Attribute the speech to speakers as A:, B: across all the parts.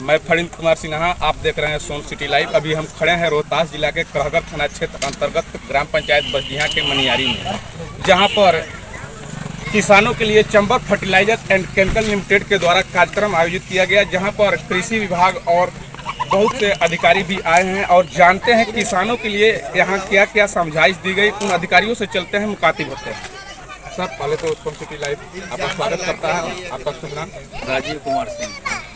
A: मैं फरिंद कुमार सिन्हा, आप देख रहे हैं सोन सिटी लाइव। अभी हम खड़े हैं रोहतास जिला के करहगर थाना क्षेत्र अंतर्गत ग्राम पंचायत बसडीहा के मनियारी में, जहां पर किसानों के लिए Chambal Fertiliser and Chemical Limited के द्वारा कार्यक्रम आयोजित किया गया, जहां पर कृषि विभाग और बहुत से अधिकारी भी आए हैं और जानते हैं किसानों के लिए यहाँ क्या क्या समझाइश दी गई। उन अधिकारियों से चलते हैं, मुखातिब होते हैं। सर, पहले तो सोन सिटी लाइव आपका स्वागत करता है। आपका शुभ नाम?
B: राजीव कुमार सिंह।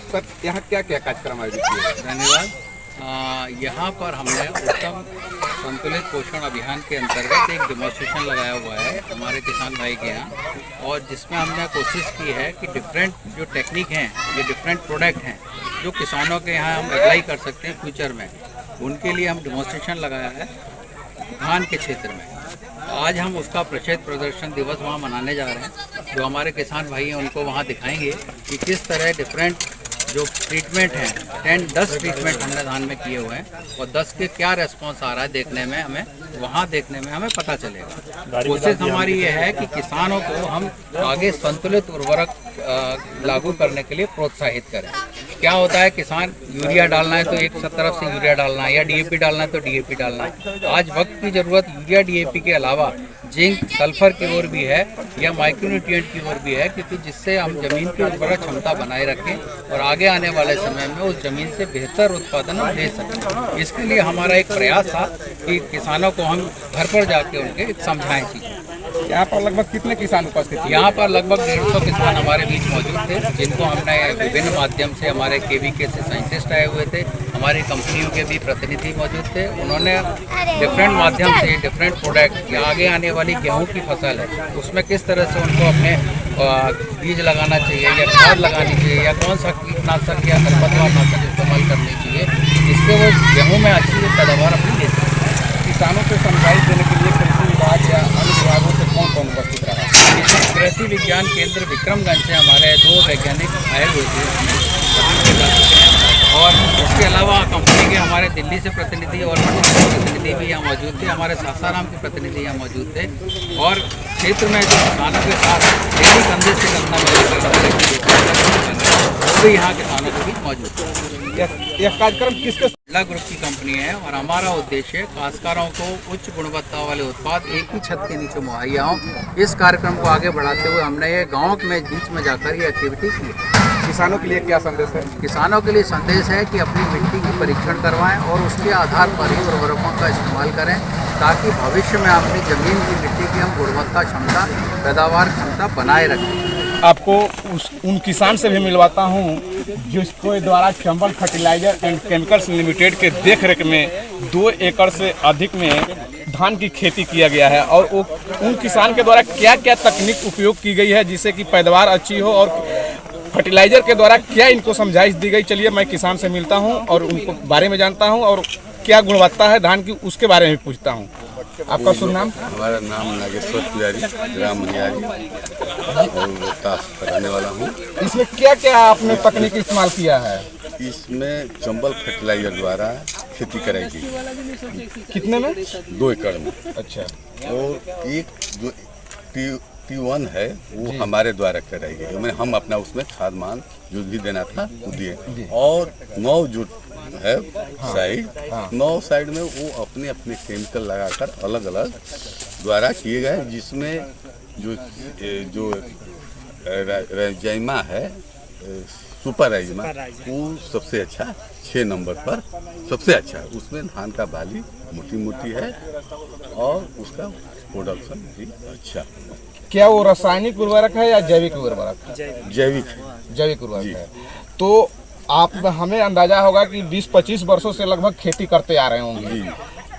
A: सर, यहाँ क्या क्या कार्यक्रम आयोजित किए?
B: धन्यवाद। यहाँ पर हमने उत्तम संतुलित पोषण अभियान के अंतर्गत एक डेमोन्स्ट्रेशन लगाया हुआ है हमारे किसान भाई के यहाँ, और जिसमें हमने कोशिश की है कि डिफरेंट जो टेक्निक हैं, ये डिफरेंट प्रोडक्ट हैं जो किसानों के यहाँ हम अप्लाई कर सकते हैं फ्यूचर में, उनके लिए हम डेमोन्स्ट्रेशन लगाया है धान के क्षेत्र में। आज हम उसका प्रदर्शन दिवस वहाँ मनाने जा रहे हैं। जो हमारे किसान भाई हैं उनको वहाँ दिखाएंगे कि किस तरह डिफरेंट जो ट्रीटमेंट हैं 10 ट्रीटमेंट हमने धान में किए हुए हैं, और 10 के क्या रेस्पॉन्स आ रहा है देखने में हमें पता चलेगा। कोशिश हमारी ये है कि किसानों को हम आगे संतुलित उर्वरक लागू करने के लिए प्रोत्साहित करें। क्या होता है, किसान यूरिया डालना है तो एक तरफ से यूरिया डालना है, या डीएपी डालना है तो डीएपी डालना है। आज वक्त की ज़रूरत यूरिया डीएपी के अलावा जिंक सल्फर की ओर भी है, या माइक्रोन्यूट्रिएंट की ओर भी है, क्योंकि जिससे हम जमीन की उर्वरक क्षमता बनाए रखें और आगे आने वाले समय में उस जमीन से बेहतर उत्पादन हम ले सकें। इसके लिए हमारा एक प्रयास था कि किसानों को हम घर पर जाके उनके समझाएं चीज़ें।
A: यहाँ पर लगभग कितने किसान उपस्थित थे?
B: यहाँ पर लगभग 150 किसान हमारे बीच मौजूद थे, जिनको हमने विभिन्न माध्यम से, हमारे केवीके से साइंटिस्ट आए हुए थे, हमारी कंपनियों के भी प्रतिनिधि मौजूद थे। उन्होंने डिफरेंट माध्यम से डिफरेंट प्रोडक्ट, या आगे आने वाली गेहूं की फसल है उसमें किस तरह से उनको अपने बीज लगाना चाहिए, या खाद लगानी चाहिए, या कौन सा कीटनाशक या खरपतवारनाशक इस्तेमाल करनी चाहिए, जिससे वो गेहूँ में अच्छी पैदावार अपनी ले सकें।
A: किसानों को समझाइश देने के लिए कृषि विभाग या अन्य विभागों से कौन कौन उपस्थित रहा?
B: कृषि विज्ञान केंद्र विक्रमगंज से हमारे 2 वैज्ञानिक आए हुए थे, और उसके अलावा कंपनी के हमारे दिल्ली से प्रतिनिधि और पटना के प्रतिनिधि भी यहाँ मौजूद थे। हमारे सासाराम के प्रतिनिधि यहाँ मौजूद थे, और क्षेत्र में जो किसानों के साथ डेली कंधे से कंधा मिलाकर वो भी यहाँ किसानों के बीच मौजूद थे।
A: यह कार्यक्रम किसके?
B: बिरला ग्रुप की कंपनी है, और हमारा उद्देश्य काश्तकारों को उच्च गुणवत्ता वाले उत्पाद एक ही छत के नीचे मुहैया हों। इस कार्यक्रम को आगे बढ़ाते हुए हमने ये गाँव में बीच में जाकर ये एक्टिविटी की।
A: किसानों के लिए क्या संदेश है?
B: किसानों के लिए संदेश है कि अपनी मिट्टी की परीक्षण करवाएं और उसके आधार पर ही उर्वरकों का इस्तेमाल करें, ताकि भविष्य में अपनी ज़मीन की मिट्टी की हम गुणवत्ता क्षमता, पैदावार क्षमता बनाए रखें।
A: आपको उन किसान से भी मिलवाता हूँ जिसके द्वारा Chambal Fertiliser and Chemicals Limited के देखरेख में 2 एकड़ से अधिक में धान की खेती किया गया है, और वो उन किसान के द्वारा क्या क्या तकनीक उपयोग की गई है जिससे कि पैदावार अच्छी हो, और फर्टिलाइजर के द्वारा क्या इनको समझाइश दी गई। चलिए मैं किसान से मिलता हूं और उनको बारे में जानता हूं, और क्या गुणवत्ता है धान की उसके बारे में पूछता हूं। आपका शुभ नाम?
C: हमारा नाम नागेश्वर तिवारी, ग्राम मनियारी, और रोहतास का रहने वाला हूँ।
A: इसमें क्या क्या आपने तकनीक इस्तेमाल किया है?
C: इसमें चंबल फर्टिलाइजर द्वारा खेती कराई।
A: कितने में?
C: 2 एकड़ में।
A: अच्छा।
C: और एक जो T1 है वो हमारे द्वारा कराई गई। हम अपना उसमें खाद मान जो भी देना था वो दिए, और 9 जो है साइड, 9 साइड में वो अपने अपने केमिकल लगाकर अलग अलग द्वारा किए गए, जिसमें जो राइजमा है, सुपर राइजमा, वो सबसे अच्छा 6 नंबर पर सबसे अच्छा। उसमें धान का बाली मोटी मोटी है, और उसका प्रोडक्शन भी अच्छा।
A: क्या वो रासायनिक उर्वरक है या जैविक उर्वरक है? जैविक उर्वरक है। तो आप हमें अंदाजा होगा कि 20-25 वर्षों से लगभग खेती करते आ रहे होंगे,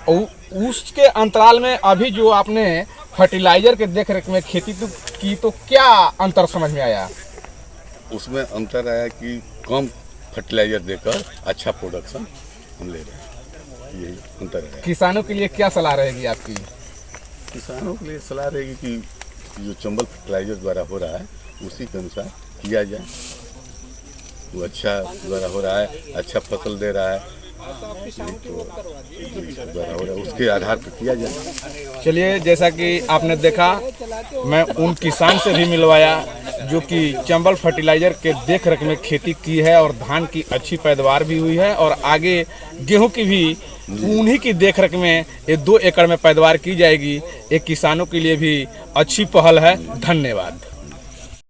A: और उसके अंतराल में अभी जो आपने फर्टिलाइजर के देखरेख में खेती की, तो क्या अंतर समझ में आया?
C: उसमें अंतर आया कि कम फर्टिलाइजर देकर अच्छा प्रोडक्शन हम ले रहे हैं, यही अंतर है।
A: किसानों के लिए क्या सलाह रहेगी आपकी?
C: किसानों के लिए सलाह रहेगी कि जो चंबल फर्टिलाइजर द्वारा हो रहा है उसी के अनुसार किया जाए। वो अच्छा द्वारा हो रहा है, अच्छा फसल दे रहा है, तो द्वारा हो रहा है, उसके आधार पर किया जाए।
A: चलिए, जैसा कि आपने देखा, मैं उन किसान से भी मिलवाया जो कि चंबल फर्टिलाइज़र के देख रेख में खेती की है और धान की अच्छी पैदावार भी हुई है और आगे गेहूं की भी उन्हीं की देख रेख में ये 2 एकड़ में पैदावार की जाएगी। ये किसानों के लिए भी अच्छी पहल है। धन्यवाद।